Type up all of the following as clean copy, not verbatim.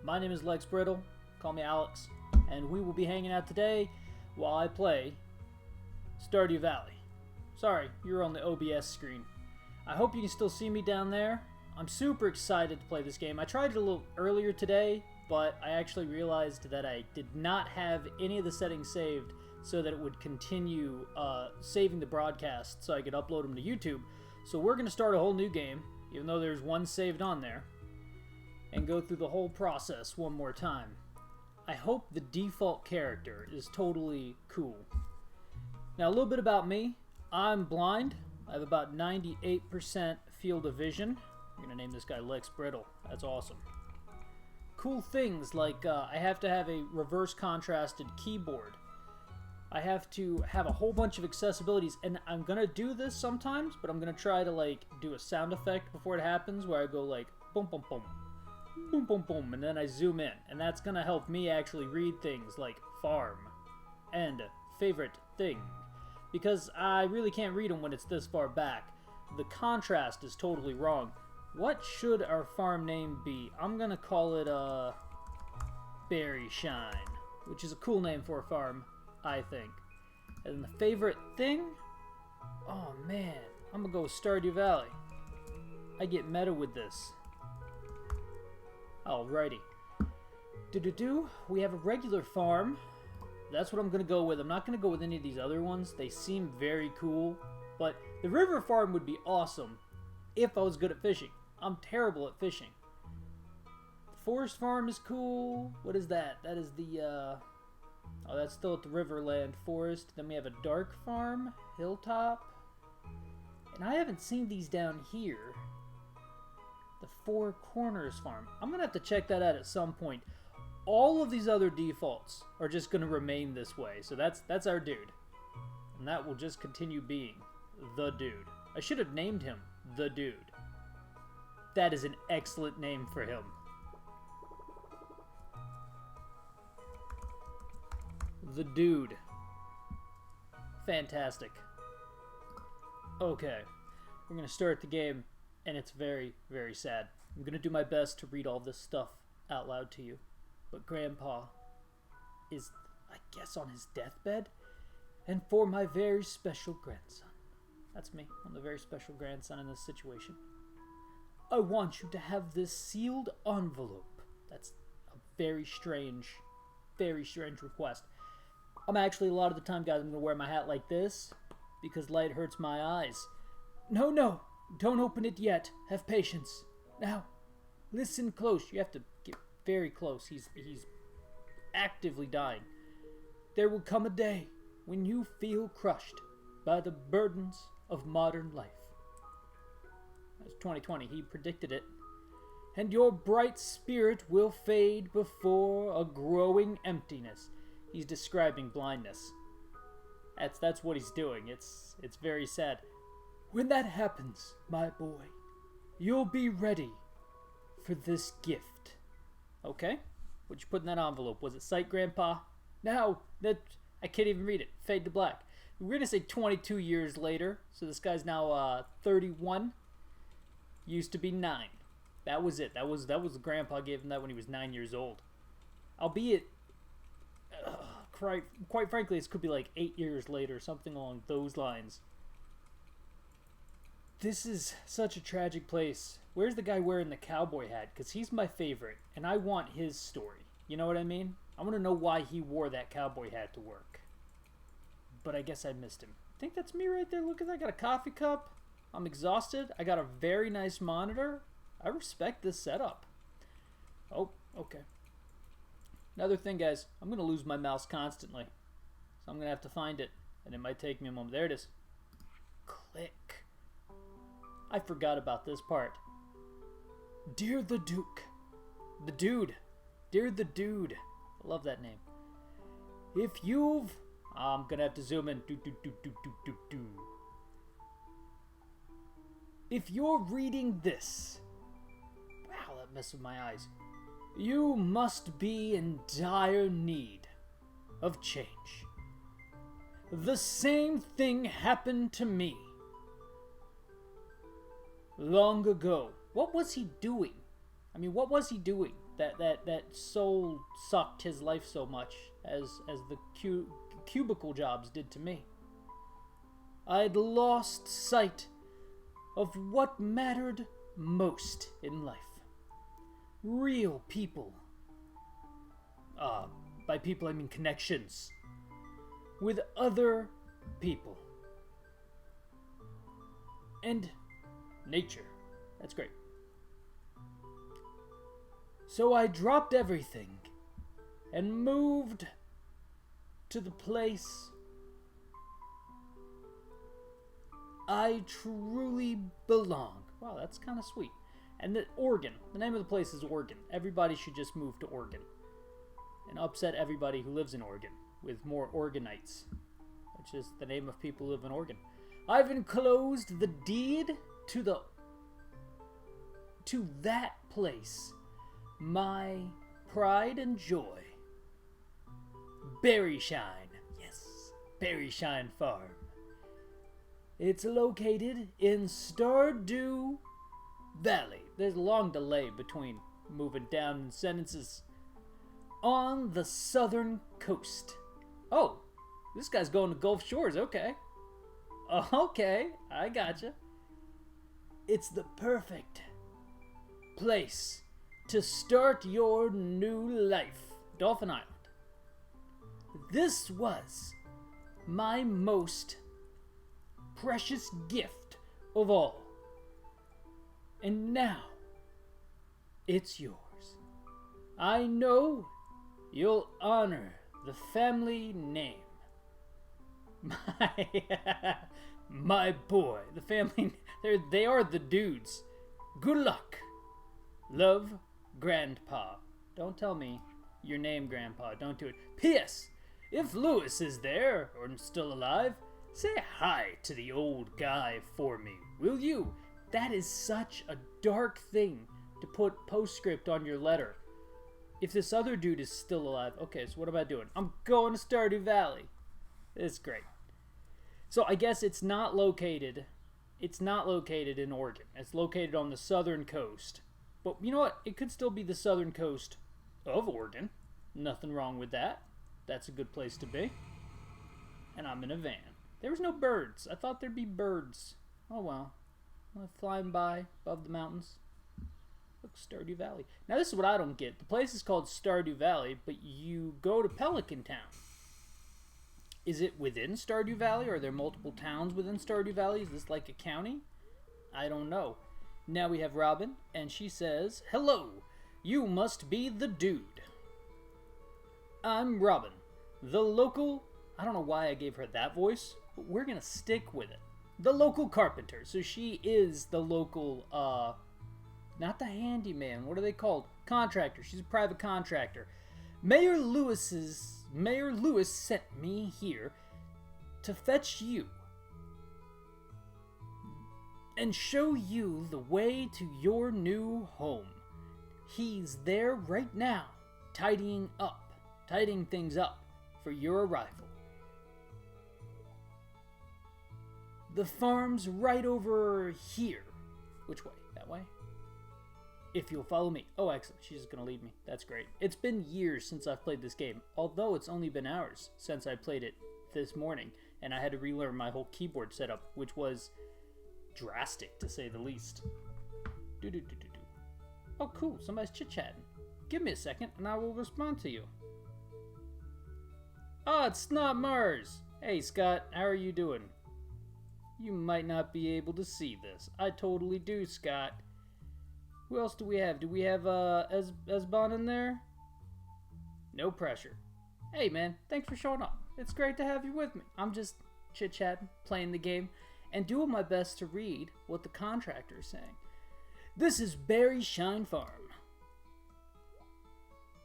My name is Lex Brittle, call me Alex, and we will be hanging out today while I play Stardew Valley. Sorry, you're on the OBS screen. I hope you can still see me down there. I'm super excited to play this game. I tried it a little earlier today, but I actually realized that I did not have any of the settings saved so that it would continue saving the broadcast so I could upload them to YouTube. So we're going to start a whole new game, even though there's one saved on there, and go through the whole process one more time. I hope the default character is totally cool. Now, a little bit about me. I'm blind. I have about 98% field of vision. I'm going to name this guy Lex Brittle. That's awesome. Cool things like I have to have a reverse contrasted keyboard. I have to have a whole bunch of accessibilities, and I'm going to do this sometimes, but I'm going to try to do a sound effect before it happens where I go boom, boom, boom, boom, boom, boom, and then I zoom in, and that's going to help me actually read things like farm and favorite thing, because I really can't read them when it's this far back. The contrast is totally wrong. What should our farm name be? I'm going to call it Berry Shine, which is a cool name for a farm, I think. And the favorite thing? Oh man, I'm going to go with Stardew Valley. I get meta with this. Alrighty. We have a regular farm. That's what I'm going to go with. I'm not going to go with any of these other ones. They seem very cool. But the river farm would be awesome if I was good at fishing. I'm terrible at fishing. The forest farm is cool. What is that? That is the, oh, that's still at the Riverland Forest. Then we have a dark farm, hilltop. And I haven't seen these down here. The Four Corners farm. I'm going to have to check that out at some point. All of these other defaults are just going to remain this way. So that's our dude. And that will just continue being the dude. I should have named him the dude. That is an excellent name for him. The dude. Fantastic. Okay. We're going to start the game, and it's very, very sad. I'm going to do my best to read all this stuff out loud to you. But Grandpa is, I guess, on his deathbed. And for my very special grandson. That's me. I'm the very special grandson in this situation. I want you to have this sealed envelope. That's a very strange request. I'm actually, a lot of the time, guys, I'm going to wear my hat like this because light hurts my eyes. No, don't open it yet. Have patience. Now, listen close. You have to get very close. He's actively dying. There will come a day when you feel crushed by the burdens of modern life. That's 2020. He predicted it. And your bright spirit will fade before a growing emptiness. He's describing blindness. That's what he's doing. It's very sad. When that happens, my boy, you'll be ready for this gift. Okay? What'd you put in that envelope? Was it sight, Grandpa? Now, I can't even read it. Fade to black. We're going to say 22 years later. So this guy's now 31. Used to be 9. That was it. That was the Grandpa gave him that when he was 9 years old. Albeit, quite frankly, this could be 8 years later, something along those lines. This is such a tragic place. Where's the guy wearing the cowboy hat? Because he's my favorite, and I want his story. You know what I mean? I want to know why he wore that cowboy hat to work. But I guess I missed him. I think that's me right there. Look at that. I got a coffee cup. I'm exhausted. I got a very nice monitor. I respect this setup. Oh, okay. Another thing, guys. I'm going to lose my mouse constantly. So I'm going to have to find it. And it might take me a moment. There it is. Click. I forgot about this part. Dear the Duke. The Dude. Dear the Dude. I love that name. If you've... I'm going to have to zoom in. If you're reading this, wow, that messed with my eyes. You must be in dire need of change. The same thing happened to me long ago. What was he doing? I mean, what was he doing? that soul sucked his life so much as the cubicle jobs did to me. I'd lost sight of what mattered most in life. Real people. By people I mean connections with other people. And nature. That's great. So I dropped everything and moved to the place I truly belong. Wow, that's kind of sweet. And Oregon. The name of the place is Oregon. Everybody should just move to Oregon and upset everybody who lives in Oregon with more Oregonites, which is the name of people who live in Oregon. I've enclosed the deed to that place, my pride and joy. Berry Shine. Yes, Berry Shine Farm. It's located in Stardew Valley. There's a long delay between moving down in sentences. On the southern coast. Oh, this guy's going to Gulf Shores. Okay. Okay, I gotcha. It's the perfect place to start your new life. Dolphin Island. This was my most precious gift of all. And now, it's yours. I know you'll honor the family name. My boy. The family, they are the dudes. Good luck. Love, Grandpa. Don't tell me your name, Grandpa. Don't do it. P.S. If Lewis is there, or still alive, say hi to the old guy for me, will you? That is such a dark thing to put postscript on your letter. If this other dude is still alive, okay, so what am I doing? I'm going to Stardew Valley. It's great. So I guess it's not located in Oregon. It's located on the southern coast. But you know what? It could still be the southern coast of Oregon. Nothing wrong with that. That's a good place to be. And I'm in a van. There was no birds. I thought there'd be birds. Oh well. I'm flying by above the mountains. Look, Stardew Valley. Now this is what I don't get. The place is called Stardew Valley, but you go to Pelican Town. Is it within Stardew Valley? Are there multiple towns within Stardew Valley? Is this like a county? I don't know. Now we have Robin, and she says, "Hello, you must be the dude." I'm Robin, the local... I don't know why I gave her that voice, but we're going to stick with it. The local carpenter. So she is the local, not the handyman. What are they called? Contractor. She's a private contractor. Mayor Lewis sent me here to fetch you and show you the way to your new home. He's there right now, tidying things up for your arrival. The farm's right over here. Which way? That way? If you'll follow me. Oh, excellent. She's just going to lead me. That's great. It's been years since I've played this game, although it's only been hours since I played it this morning, and I had to relearn my whole keyboard setup, which was drastic, to say the least. Oh, cool. Somebody's chit-chatting. Give me a second, and I will respond to you. Oh, it's Snot Mars. Hey, Scott. How are you doing? You might not be able to see this. I totally do, Scott. Who else do we have? Do we have Esbon in there? No pressure. Hey man, thanks for showing up. It's great to have you with me. I'm just chit-chatting, playing the game, and doing my best to read what the contractor is saying. This is Berry Shine Farm.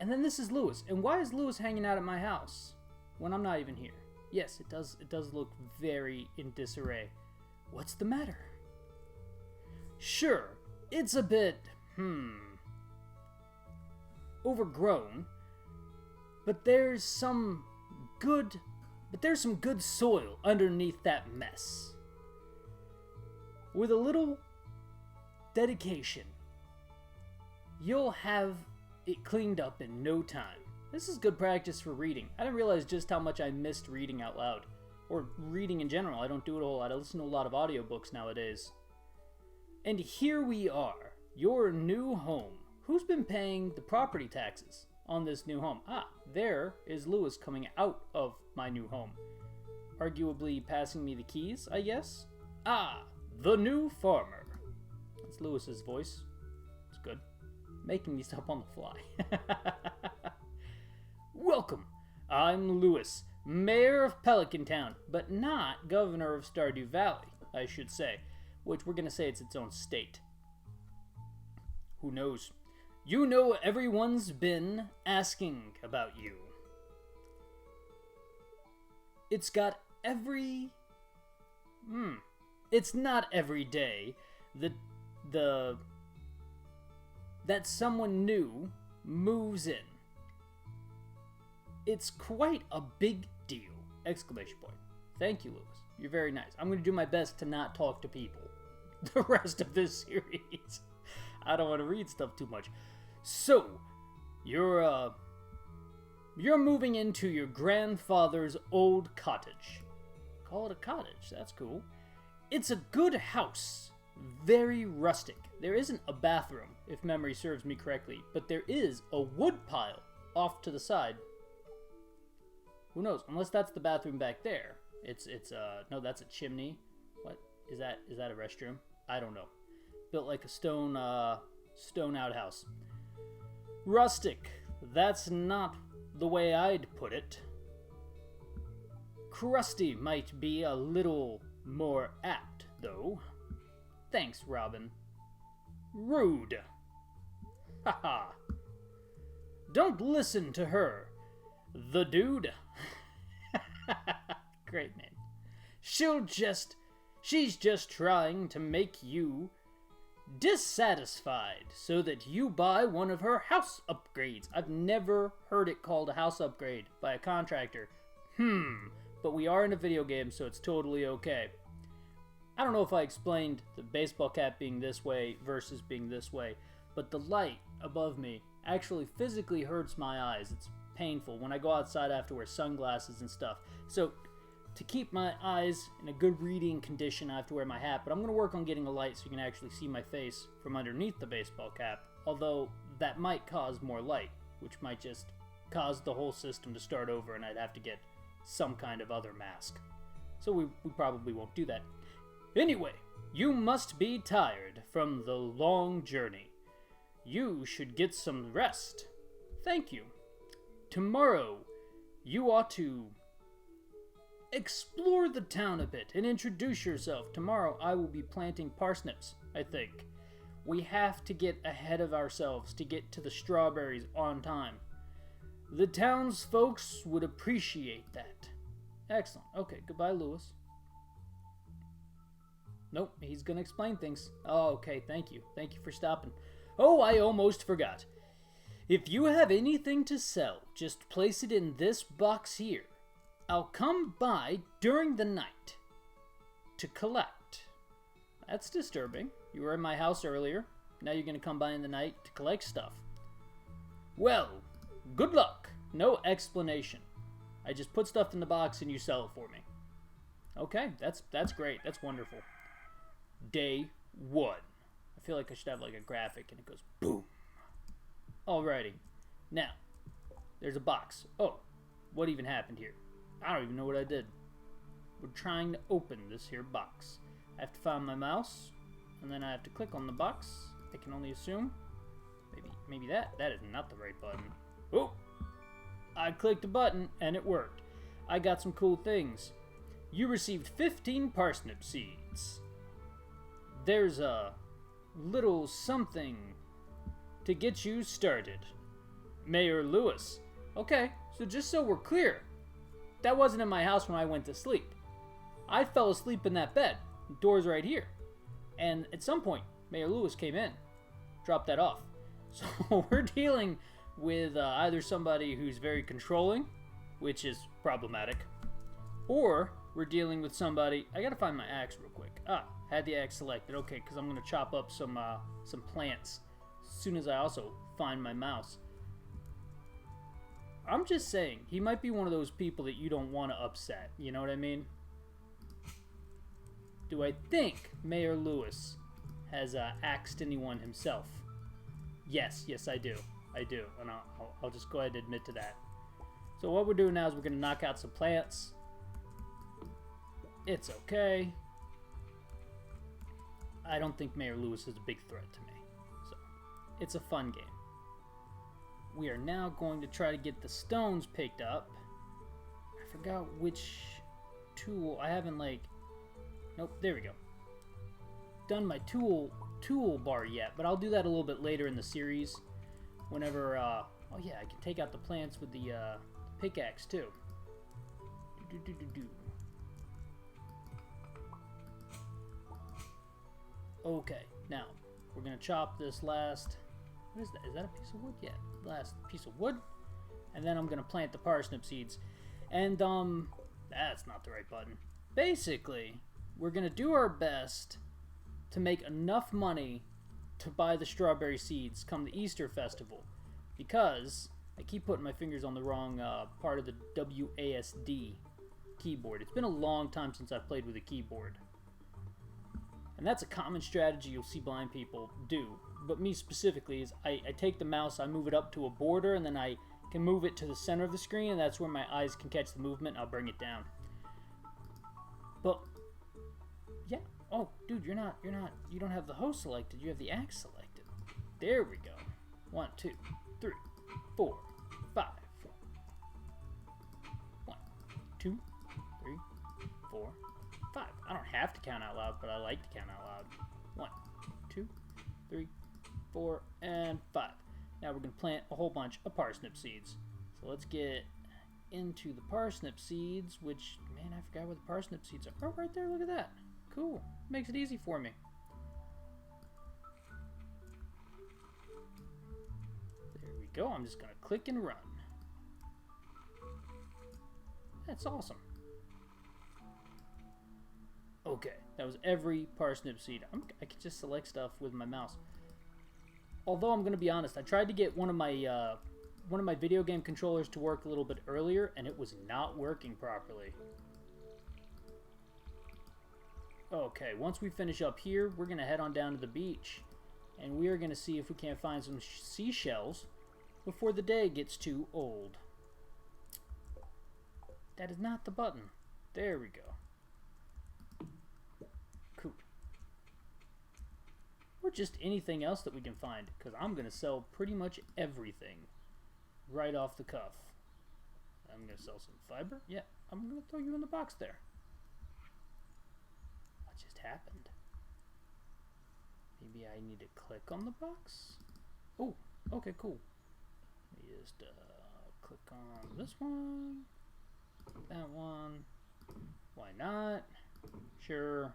And then this is Lewis. And why is Lewis hanging out at my house when I'm not even here? Yes, it does look very in disarray. What's the matter? Sure, it's a bit, overgrown, but there's some good soil underneath that mess. With a little dedication, you'll have it cleaned up in no time. This is good practice for reading. I didn't realize just how much I missed reading out loud. Or reading in general. I don't do it a whole lot. I listen to a lot of audiobooks nowadays. And here we are, your new home. Who's been paying the property taxes on this new home? Ah, there is Lewis coming out of my new home. Arguably passing me the keys, I guess? Ah, the new farmer. That's Lewis's voice. It's good. Making these up on the fly. Welcome. I'm Lewis, mayor of Pelican Town, but not governor of Stardew Valley, I should say, which we're going to say it's its own state. Who knows? You know everyone's been asking about you. It's got every... It's not every day that someone new moves in. It's quite a big deal! Exclamation point. Thank you, Lewis. You're very nice. I'm going to do my best to not talk to people the rest of this series. I don't want to read stuff too much. So, you're moving into your grandfather's old cottage. Call it a cottage. That's cool. It's a good house. Very rustic. There isn't a bathroom, if memory serves me correctly, but there is a wood pile off to the side. Who knows? Unless that's the bathroom back there. No, that's a chimney. What? Is that a restroom? I don't know. Built like a stone outhouse. Rustic. That's not the way I'd put it. Crusty might be a little more apt, though. Thanks, Robin. Rude. Haha. Don't listen to her. The dude. Great name. She's just trying to make you dissatisfied so that you buy one of her house upgrades. I've never heard it called a house upgrade by a contractor. But we are in a video game, so it's totally okay. I don't know if I explained the baseball cap being this way versus being this way, but the light above me actually physically hurts my eyes. It's painful. When I go outside, I have to wear sunglasses and stuff. So to keep my eyes in a good reading condition, I have to wear my hat, but I'm going to work on getting a light so you can actually see my face from underneath the baseball cap, although that might cause more light, which might just cause the whole system to start over and I'd have to get some kind of other mask. So we probably won't do that. Anyway, you must be tired from the long journey. You should get some rest. Thank you. Tomorrow, you ought to explore the town a bit and introduce yourself. Tomorrow, I will be planting parsnips, I think. We have to get ahead of ourselves to get to the strawberries on time. The town's folks would appreciate that. Excellent. Okay, goodbye, Lewis. Nope, he's gonna explain things. Oh, okay, thank you. Thank you for stopping. Oh, I almost forgot. If you have anything to sell, just place it in this box here. I'll come by during the night to collect. That's disturbing. You were in my house earlier. Now you're going to come by in the night to collect stuff. Well, good luck. No explanation. I just put stuff in the box and you sell it for me. Okay, that's great. That's wonderful. Day 1. I feel like I should have like a graphic and it goes boom. Alrighty. Now, there's a box. Oh, what even happened here? I don't even know what I did. We're trying to open this here box. I have to find my mouse, and then I have to click on the box. I can only assume. Maybe that is not the right button. Oh! I clicked a button, and it worked. I got some cool things. You received 15 parsnip seeds. There's a little something to get you started. Mayor Lewis. Okay, so just so we're clear, that wasn't in my house when I went to sleep. I fell asleep in that bed. The door's right here. And at some point, Mayor Lewis came in, dropped that off. So we're dealing with either somebody who's very controlling, which is problematic, or we're dealing with somebody... I gotta find my axe real quick. Had the axe selected. Okay, because I'm gonna chop up some plants as soon as I also find my mouse. I'm just saying, he might be one of those people that you don't want to upset. You know what I mean? Do I think Mayor Lewis has axed anyone himself? Yes, I do. I do, and I'll just go ahead and admit to that. So what we're doing now is we're going to knock out some plants. It's okay. I don't think Mayor Lewis is a big threat to me. So, it's a fun game. We are now going to try to get the stones picked up. I forgot which tool. I haven't, like... Nope, there we go. Done my tool bar yet, but I'll do that a little bit later in the series. Whenever, oh yeah, I can take out the plants with the pickaxe, too. Okay, now, we're going to chop this last... What is that? Is that a piece of wood? Yeah, last piece of wood. And then I'm going to plant the parsnip seeds. And, that's not the right button. Basically, we're going to do our best to make enough money to buy the strawberry seeds come the Easter festival. Because I keep putting my fingers on the wrong part of the WASD keyboard. It's been a long time since I've played with a keyboard. And that's a common strategy you'll see blind people do. But me specifically is I take the mouse, I move it up to a border, and then I can move it to the center of the screen, and that's where my eyes can catch the movement. I'll bring it down. But yeah. Oh, dude, you don't have the host selected. You have the axe selected. There we go. 1, 2, 3, 4, 5. 1, 2, 3, 4, 5. I don't have to count out loud, but I like to count out loud. 1, 2, 3, 4, and 5. Now we're going to plant a whole bunch of parsnip seeds. So let's get into the parsnip seeds, which, man, I forgot where the parsnip seeds are. Oh, right there, look at that. Cool. Makes it easy for me. There we go. I'm just going to click and run. That's awesome. Okay, that was every parsnip seed. I can just select stuff with my mouse. Although I'm going to be honest, I tried to get one of my video game controllers to work a little bit earlier, and it was not working properly. Okay, once we finish up here, we're going to head on down to the beach, and we are going to see if we can't find some seashells before the day gets too old. That is not the button. There we go. Cool. Or just anything else that we can find, because I'm going to sell pretty much everything right off the cuff. I'm going to sell some fiber. Yeah, I'm going to throw you in the box there. What just happened? Maybe I need to click on the box? Oh, okay, cool. Let me just click on this one, that one. Why not? Sure.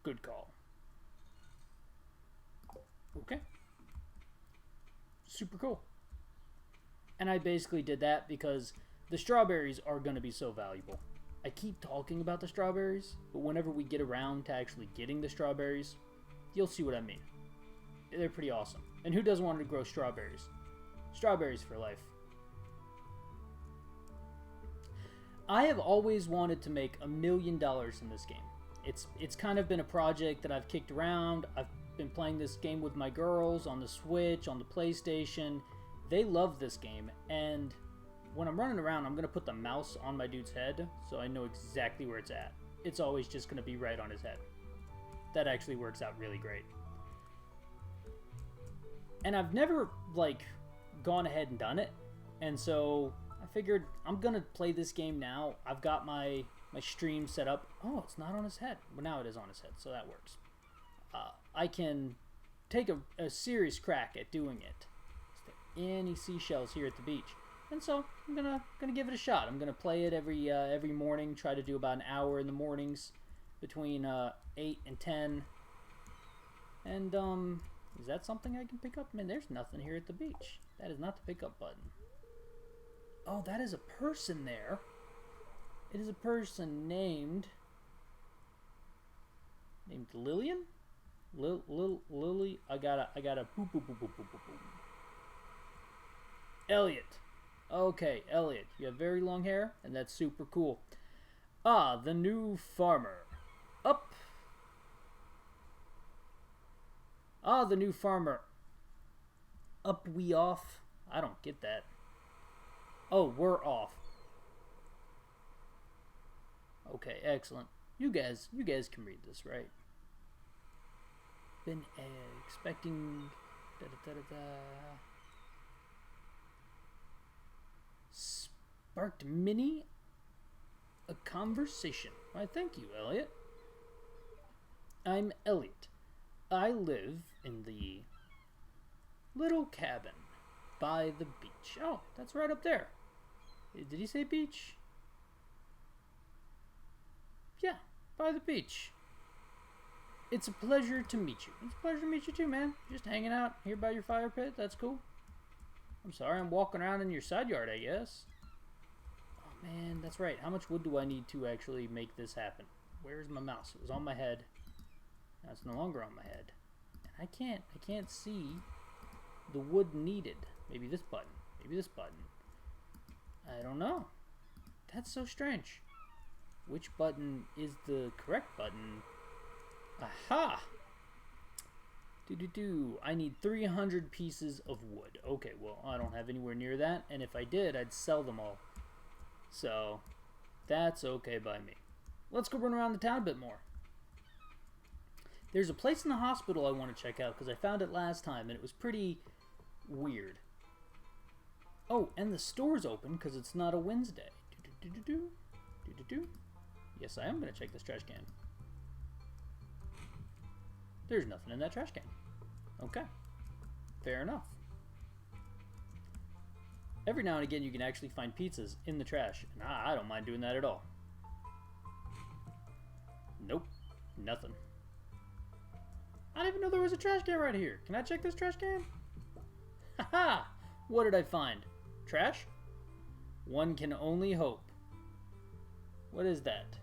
Good call. Okay. Super cool. And I basically did that because the strawberries are going to be so valuable. I keep talking about the strawberries, but whenever we get around to actually getting the strawberries, you'll see what I mean. They're pretty awesome. And who doesn't want to grow strawberries? Strawberries for life. I have always wanted to make $1 million in this game. It's kind of been a project that I've kicked around. I've been playing this game with my girls on the Switch, on the PlayStation. They love this game, and when I'm running around, I'm going to put the mouse on my dude's head so I know exactly where it's at. It's always just going to be right on his head. That actually works out really great. And I've never, like, gone ahead and done it, and so I figured I'm going to play this game now. I've got my stream set up. Oh, it's not on his head. Well, now it is on his head, so that works. I can take a serious crack at doing it. Is there any seashells here at the beach? And so I'm gonna give it a shot. I'm gonna play it every morning. Try to do about an hour in the mornings, between 8 and 10. And is that something I can pick up? Man, there's nothing here at the beach. That is not the pickup button. Oh, that is a person there. It is a person named Lillian? Lily, I gotta boop boop boop boop boop boop boop. Elliot. Okay, Elliot. You have very long hair, and that's super cool. Ah, the new farmer. Up. Ah, the new farmer. Up we off. I don't get that. Oh, we're off. Okay, excellent. You guys can read this, right? Been expecting. Da, da, da, da, da. Sparked Minnie a conversation. Why, thank you, Elliot. I'm Elliot. I live in the little cabin by the beach. Oh, that's right up there. Did he say beach? Yeah, by the beach. It's a pleasure to meet you. It's a pleasure to meet you too, man. Just hanging out here by your fire pit. That's cool. I'm sorry, I'm walking around in your side yard, I guess. Oh, man, that's right. How much wood do I need to actually make this happen? Where's my mouse? It was on my head. Now it's no longer on my head. And I can't see the wood needed. Maybe this button. Maybe this button. I don't know. That's so strange. Which button is the correct button? Aha! I need 300 pieces of wood. Okay, well, I don't have anywhere near that, and if I did, I'd sell them all. So, that's okay by me. Let's go run around the town a bit more. There's a place in the hospital I want to check out, because I found it last time, and it was pretty weird. Oh, and the store's open, because it's not a Wednesday. Yes, I am going to check this trash can. There's nothing in that trash can. Okay. Fair enough. Every now and again you can actually find pizzas in the trash, and I don't mind doing that at all. Nope. Nothing. I didn't even know there was a trash can right here. Can I check this trash can? Haha! What did I find? Trash? One can only hope. What is that?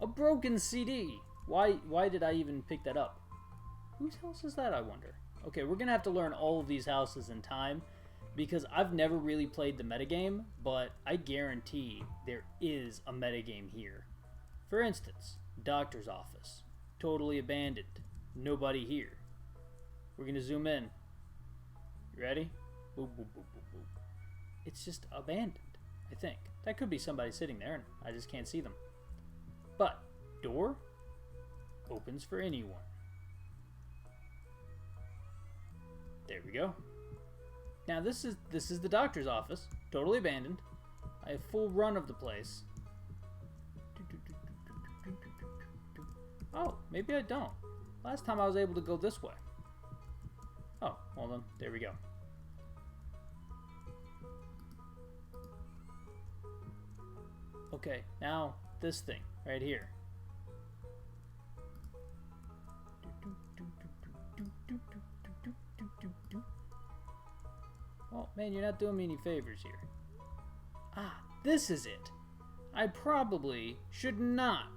A broken CD! Why did I even pick that up? Whose house is that, I wonder? Okay, we're gonna have to learn all of these houses in time, because I've never really played the metagame, but I guarantee there is a metagame here. For instance, doctor's office. Totally abandoned. Nobody here. We're gonna zoom in. You ready? Boop, boop, boop, boop, boop. It's just abandoned, I think. That could be somebody sitting there, and I just can't see them. But, door opens for anyone. There we go. Now this is the doctor's office, totally abandoned. I have full run of the place. Oh, maybe I don't. Last time I was able to go this way. Oh, well then, there we go. Okay, now this thing right here. Oh, man, you're not doing me any favors here. Ah, this is it. I probably should not.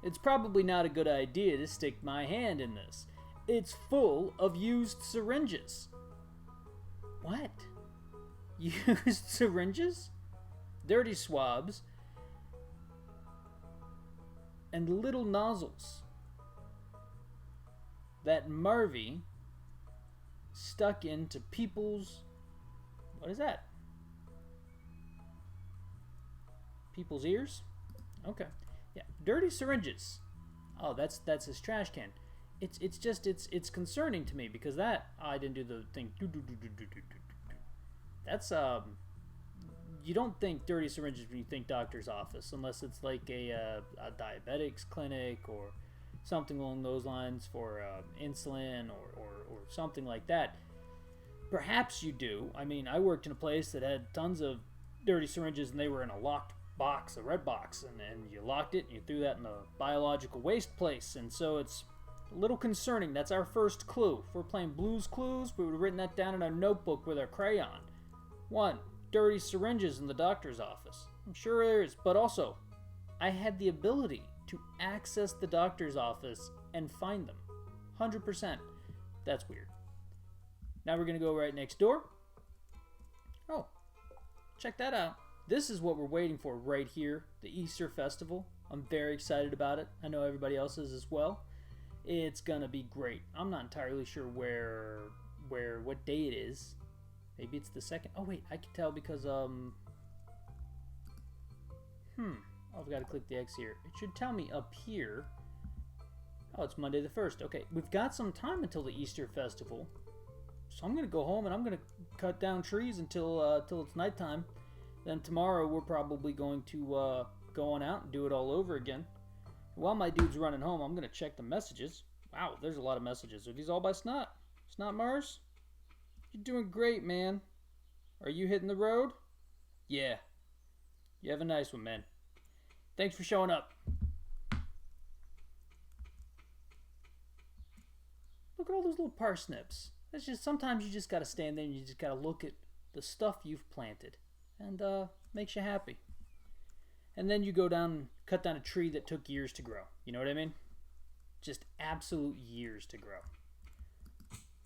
It's probably not a good idea to stick my hand in this. It's full of used syringes. What? Used syringes? Dirty swabs? And little nozzles that Marvy stuck into people's... What is that? People's ears? Okay. Yeah, dirty syringes. Oh, that's his trash can. It's concerning to me because that... Oh, I didn't do the thing. That's you don't think dirty syringes when you think doctor's office, unless it's like a diabetics clinic or something along those lines for insulin or something like that. Perhaps you do. I mean, I worked in a place that had tons of dirty syringes and they were in a locked box, a red box, and you locked it and you threw that in the biological waste place, and so it's a little concerning. That's our first clue. If we're playing Blue's Clues, we would have written that down in our notebook with our crayon. 1. Dirty syringes in the doctor's office. I'm sure there is, but also, I had the ability to access the doctor's office and find them. 100%. That's weird. Now we're going to go right next door. Oh, check that out. This is what we're waiting for right here, the Easter Festival. I'm very excited about it. I know everybody else is as well. It's gonna be great. I'm not entirely sure what day it is. Maybe it's the second. Oh wait, I can tell because I've got to click the X here. It should tell me up here. Oh, it's Monday the 1st. Okay, we've got some time until the Easter Festival. So I'm going to go home and I'm going to cut down trees until it's nighttime. Then tomorrow we're probably going to go on out and do it all over again. While my dude's running home, I'm going to check the messages. Wow, there's a lot of messages. Are these all by Snot? Snot Mars? You're doing great, man. Are you hitting the road? Yeah. You have a nice one, man. Thanks for showing up. Look at all those little parsnips. That's just, sometimes you just gotta stand there and you just gotta look at the stuff you've planted. And makes you happy. And then you go down and cut down a tree that took years to grow. You know what I mean? Just absolute years to grow.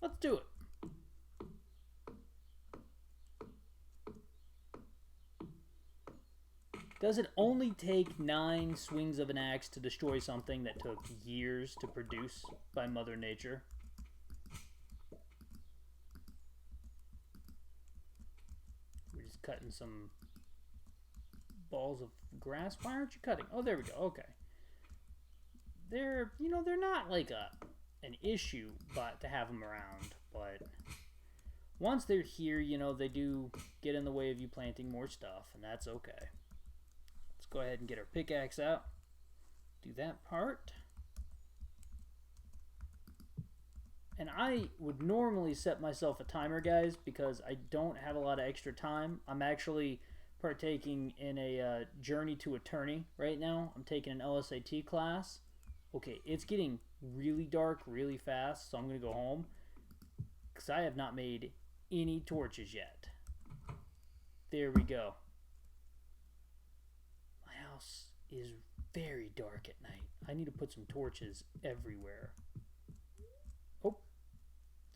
Let's do it. Does it only take 9 swings of an axe to destroy something that took years to produce by Mother Nature? We're just cutting some balls of grass. Why aren't you cutting? Oh, there we go. Okay. They're not like an issue but to have them around, but once they're here, they do get in the way of you planting more stuff, and that's okay. Go ahead and get our pickaxe out. Do that part. And I would normally set myself a timer, guys, because I don't have a lot of extra time. I'm actually partaking in a Journey to Attorney right now. I'm taking an LSAT class. Okay, it's getting really dark really fast, so I'm going to go home because I have not made any torches yet. There we go. Is very dark at night. I need to put some torches everywhere. Oh,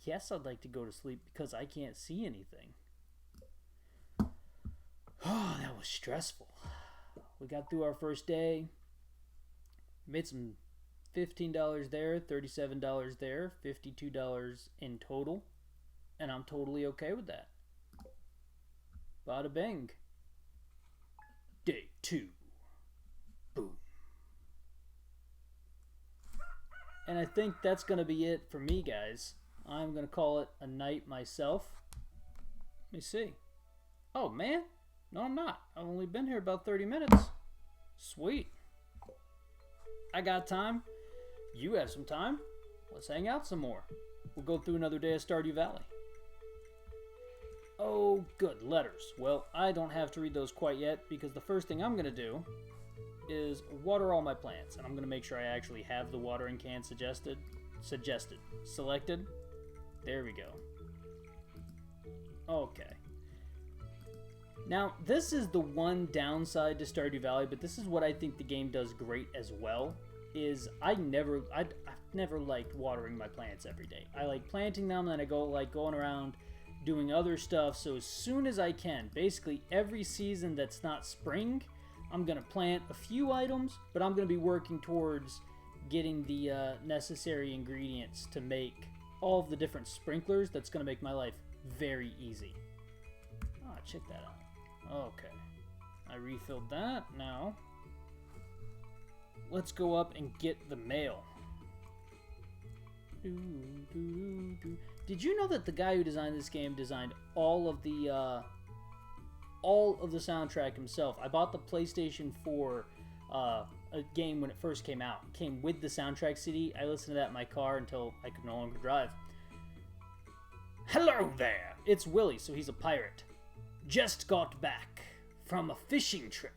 yes, I'd like to go to sleep because I can't see anything. Oh, that was stressful. We got through our first day. Made some $15 there, $37 there, $52 in total. And I'm totally okay with that. Bada bing. Day 2. Boom. And I think that's going to be it for me, guys. I'm going to call it a night myself. Let me see. Oh, man. No, I'm not. I've only been here about 30 minutes. Sweet. I got time. You have some time. Let's hang out some more. We'll go through another day of Stardew Valley. Oh, good. Letters. Well, I don't have to read those quite yet because the first thing I'm going to do is water all my plants, and I'm going to make sure I actually have the watering can selected. There we go. Okay. Now, this is the one downside to Stardew Valley, but this is what I think the game does great as well, is I've never liked watering my plants every day. I like planting them, and then I go going around doing other stuff, so as soon as I can, basically every season that's not spring, I'm going to plant a few items, but I'm going to be working towards getting the necessary ingredients to make all of the different sprinklers. That's going to make my life very easy. Oh, check that out. Okay. I refilled that. Now, let's go up and get the mail. Did you know that the guy who designed this game designed all of the soundtrack himself? I bought the PlayStation 4 a game when it first came out. It came with the soundtrack CD. I listened to that in my car until I could no longer drive. Hello there! It's Willie, so he's a pirate. Just got back from a fishing trip.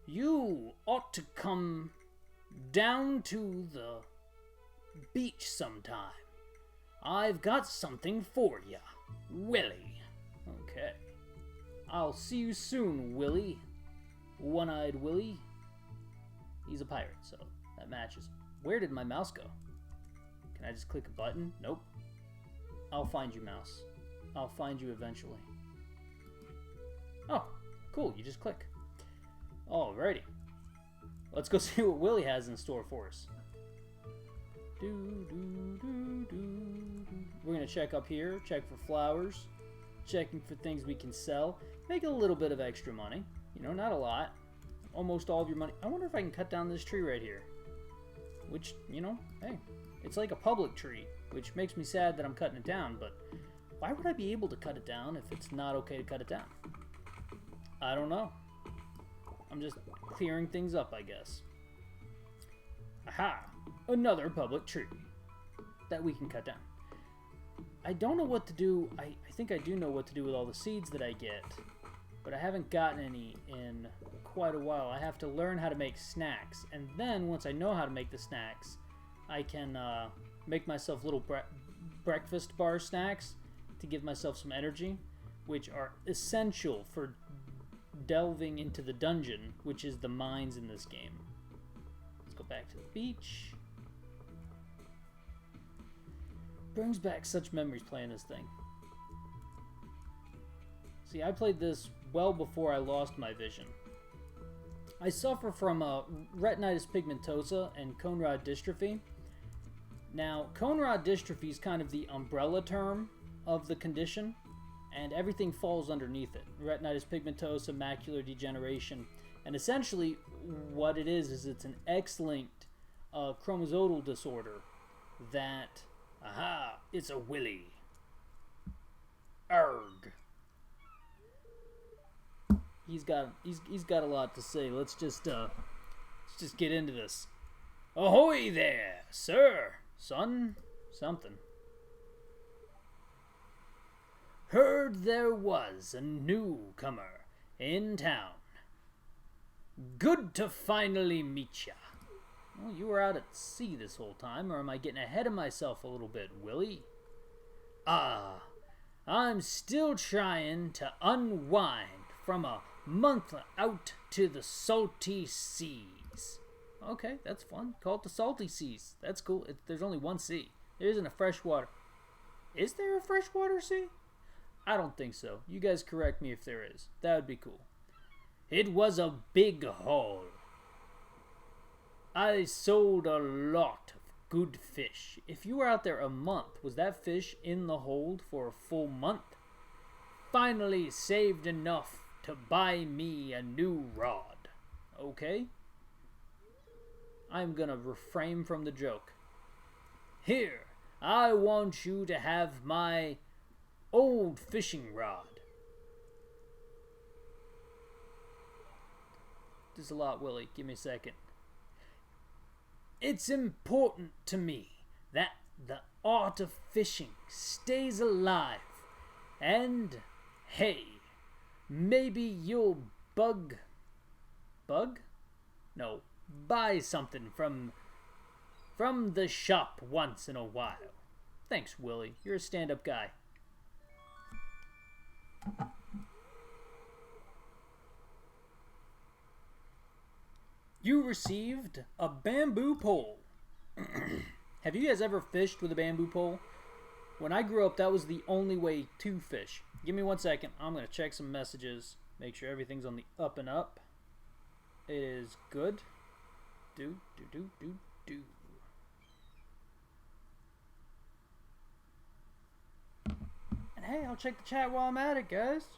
You ought to come down to the beach sometime. I've got something for ya, Willie. Okay. I'll see you soon, Willie. One-eyed Willie. He's a pirate, so that matches. Where did my mouse go? Can I just click a button? Nope. I'll find you, mouse. I'll find you eventually. Oh, cool. You just click. Alrighty. Let's go see what Willie has in store for us. We're going to check up here, check for flowers, checking for things we can sell, make a little bit of extra money. You know, not a lot. Almost all of your money. I wonder if I can cut down this tree right here. Which, you know, hey, it's like a public tree, which makes me sad that I'm cutting it down, but why would I be able to cut it down if it's not okay to cut it down? I don't know. I'm just clearing things up, I guess. Aha! Another public tree that we can cut down. I don't know what to do. I think I do know what to do with all the seeds that I get, but I haven't gotten any in quite a while. I have to learn how to make snacks, and then once I know how to make the snacks, I can make myself little breakfast bar snacks to give myself some energy, which are essential for delving into the dungeon, which is the mines in this game. Let's go back to the beach. Brings back such memories playing this thing. See, I played this well before I lost my vision. I suffer from retinitis pigmentosa and cone rod dystrophy. Now, cone rod dystrophy is kind of the umbrella term of the condition, and everything falls underneath it. Retinitis pigmentosa, macular degeneration, and essentially what it is it's an X-linked chromosomal disorder that, aha, it's a Willy. Arg. He's got a lot to say. Let's just get into this. Ahoy there, sir, son, something. Heard there was a newcomer in town. Good to finally meet ya. Well, you were out at sea this whole time, or am I getting ahead of myself a little bit, Willie? Ah, I'm still trying to unwind from a month out to the salty seas. Okay, that's fun. Call it the salty seas. That's cool. There's only one sea. There isn't a freshwater. Is there a freshwater sea? I don't think so. You guys correct me if there is. That would be cool. It was a big haul. I sold a lot of good fish. If you were out there a month, was that fish in the hold for a full month? Finally saved enough to buy me a new rod. Okay? I'm gonna refrain from the joke. Here, I want you to have my old fishing rod. Just a lot, Willie. Give me a second. It's important to me that the art of fishing stays alive. And, hey, maybe you'll buy something from the shop once in a while. Thanks, Willie. You're a stand-up guy. You received a bamboo pole. Have you guys ever fished with a bamboo pole? When I grew up, that was the only way to fish. Give me 1 second. I'm going to check some messages. Make sure everything's on the up and up. It is good. Do. And hey, I'll check the chat while I'm at it, guys.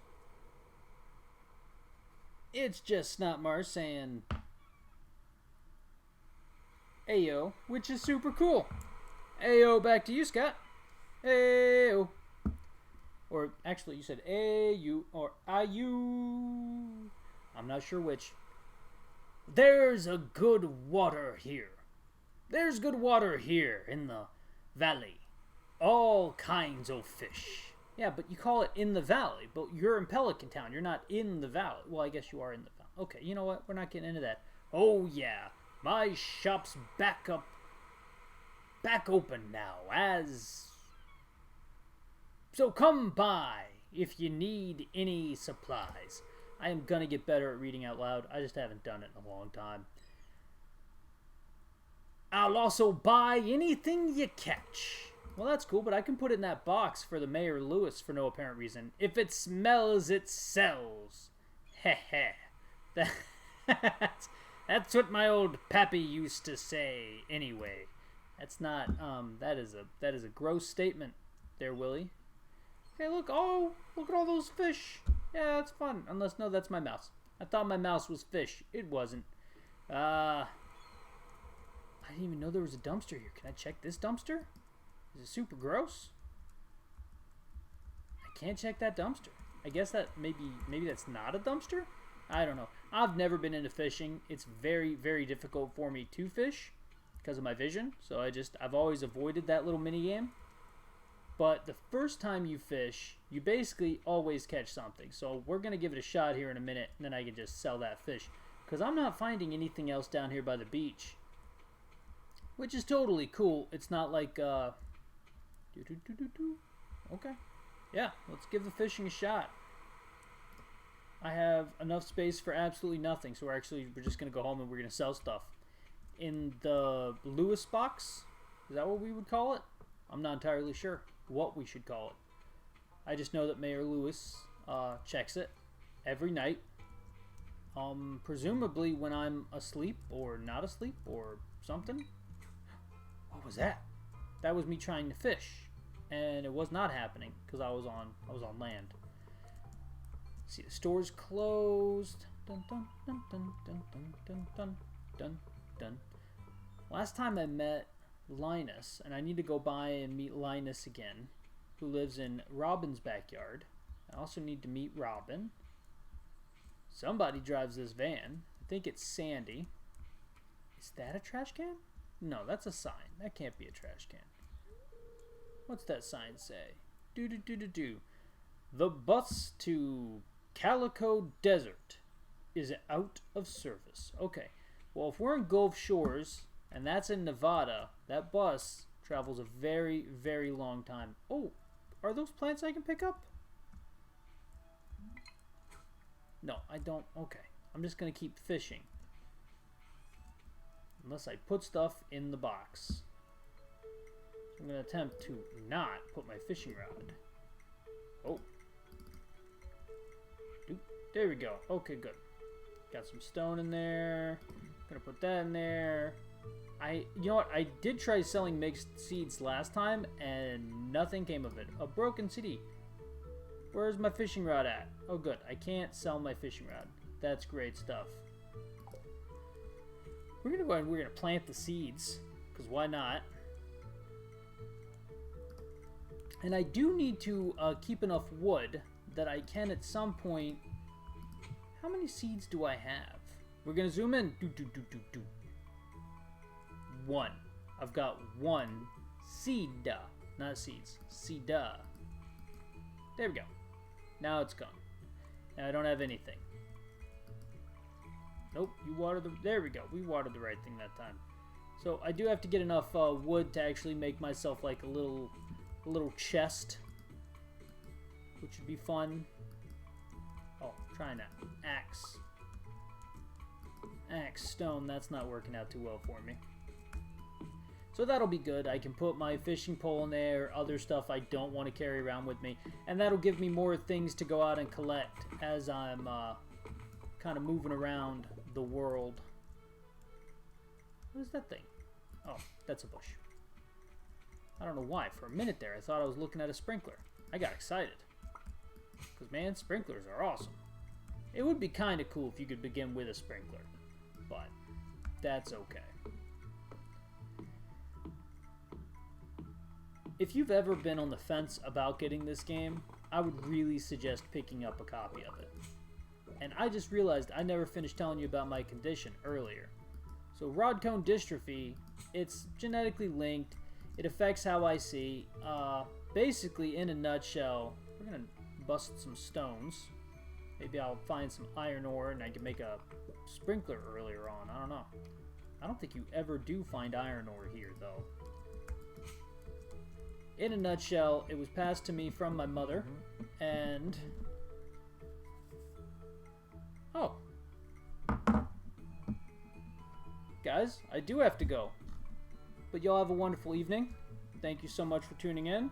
It's just Snotmar saying Ayo, which is super cool. Ayo, back to you, Scott. Ayo. Or actually, you said Ayu or Ayu. I'm not sure which. There's a good water here. There's good water here in the valley. All kinds of fish. Yeah, but you call it in the valley. But you're in Pelican Town. You're not in the valley. Well, I guess you are in the valley. Okay, you know what? We're not getting into that. Oh, yeah. My shop's back open now, so come by if you need any supplies. I am gonna get better at reading out loud. I just haven't done it in a long time. I'll also buy anything you catch. Well, that's cool, but I can put it in that box for the Mayor Lewis for no apparent reason. If it smells, it sells. that, that's what my old pappy used to say. Anyway, that's not. That is a gross statement, there, Willie. Hey, look! Oh, look at all those fish. Yeah, that's fun. Unless no, that's my mouse. I thought my mouse was fish. It wasn't. I didn't even know there was a dumpster here. Can I check this dumpster? Is it super gross? I can't check that dumpster. I guess that maybe that's not a dumpster? I don't know. I've never been into fishing. It's very, very difficult for me to fish because of my vision. So I've always avoided that little mini game. But the first time you fish, you basically always catch something. So we're going to give it a shot here in a minute, and then I can just sell that fish. Because I'm not finding anything else down here by the beach. Which is totally cool. It's not like, Okay. Yeah, let's give the fishing a shot. I have enough space for absolutely nothing. So we're just going to go home and we're going to sell stuff. In the Lewis box, is that what we would call it? I'm not entirely sure what we should call it. I just know that Mayor Lewis checks it every night. Presumably when I'm asleep or not asleep or something. What was that? That was me trying to fish, and it was not happening because I was on land. Let's see, the store's closed. Dun dun dun dun dun dun dun dun dun dun. Last time I met Linus, and I need to go by and meet Linus again, who lives in Robin's backyard. I also need to meet Robin. Somebody drives this van. I think it's Sandy. Is that a trash can? No, that's a sign. That can't be a trash can. What's that sign say? Do. The bus to Calico Desert is out of service. Okay. Well, if we're in Gulf Shores, and that's in Nevada, that bus travels a very, very long time. Oh, are those plants I can pick up? No, I don't. Okay. I'm just going to keep fishing. Unless I put stuff in the box. I'm going to attempt to not put my fishing rod. Oh. There we go. Okay, good. Got some stone in there. Gonna put that in there. You know what? I did try selling mixed seeds last time, and nothing came of it. A broken CD. Where's my fishing rod at? Oh, good. I can't sell my fishing rod. That's great stuff. We're gonna go ahead and we're gonna plant the seeds, because why not? And I do need to keep enough wood that I can at some point. How many seeds do I have? We're gonna zoom in. One. I've got one seed. Not seeds. Seed. There we go. Now it's gone. Now I don't have anything. Nope, you watered the... There we go. We watered the right thing that time. So I do have to get enough wood to actually make myself like a little chest, which would be fun. Oh, trying that. Axe. Axe, stone. That's not working out too well for me. So that'll be good. I can put my fishing pole in there, other stuff I don't want to carry around with me, and that'll give me more things to go out and collect as I'm kind of moving around the world. What is that thing? Oh, that's a bush. I don't know why. For a minute there, I thought I was looking at a sprinkler. I got excited. Because, man, sprinklers are awesome. It would be kind of cool if you could begin with a sprinkler. But that's okay. If you've ever been on the fence about getting this game, I would really suggest picking up a copy of it. And I just realized I never finished telling you about my condition earlier. So rod cone dystrophy, it's genetically linked. It affects how I see. Basically, in a nutshell, we're going to bust some stones. Maybe I'll find some iron ore and I can make a sprinkler earlier on. I don't know. I don't think you ever do find iron ore here, though. In a nutshell, it was passed to me from my mother, and... Oh. Guys, I do have to go. But y'all have a wonderful evening. Thank you so much for tuning in.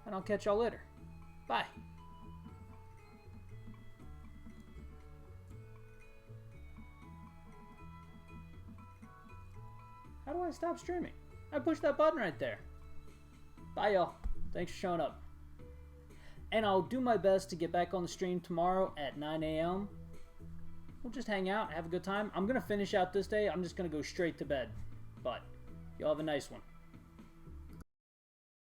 And I'll catch y'all later. Bye. How do I stop streaming? I pushed that button right there. Bye, y'all. Thanks for showing up. And I'll do my best to get back on the stream tomorrow at 9 a.m. We'll just hang out, have a good time. I'm going to finish out this day. I'm just going to go straight to bed. But y'all have a nice one.